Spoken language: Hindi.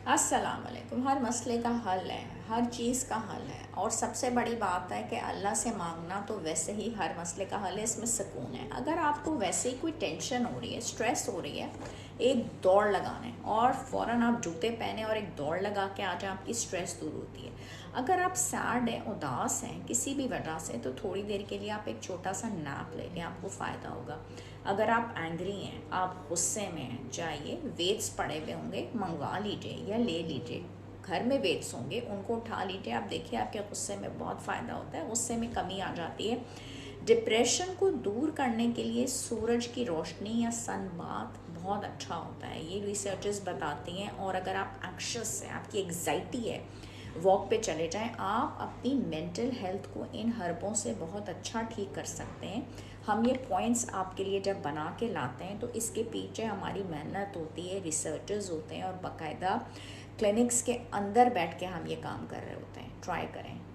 अस्सलाम वालेकुम। हर मसले का हल है, हर चीज़ का हल है। और सबसे बड़ी बात है कि अल्लाह से मांगना तो वैसे ही हर मसले का हल है, इसमें सुकून है। अगर आपको वैसे ही कोई टेंशन हो रही है, स्ट्रेस हो रही है, एक दौड़ लगाना है और फ़ौरन आप जूते पहने और एक दौड़ लगा के आ जाए, आपकी स्ट्रेस दूर होती है। अगर आप सैड हैं, उदास हैं किसी भी वजह से, तो थोड़ी देर के लिए आप एक छोटा सा नैप ले लें, आपको फ़ायदा होगा। अगर आप एंग्री हैं, आप गुस्से में हैं, जाइए, वेट्स पड़े हुए होंगे, मंगवा लीजिए या ले लीजिए। घर में वेट्स होंगे, उनको उठा लीजिए। आप देखिए आपके गुस्से में बहुत फ़ायदा होता है, गुस्से में कमी आ जाती है। डिप्रेशन को दूर करने के लिए सूरज की रोशनी या सन बाथ बहुत अच्छा होता है, ये रिसर्चेस बताती हैं। और अगर आप एंग्शियस हैं, आपकी एग्जाइटी है, वॉक पे चले जाएं। आप अपनी मेंटल हेल्थ को इन हर्बों से बहुत अच्छा ठीक कर सकते हैं। हम ये पॉइंट्स आपके लिए जब बना के लाते हैं तो इसके पीछे हमारी मेहनत होती है, रिसर्चर्स होते हैं और बाकायदा क्लिनिक्स के अंदर बैठ के हम ये काम कर रहे होते हैं। ट्राई करें।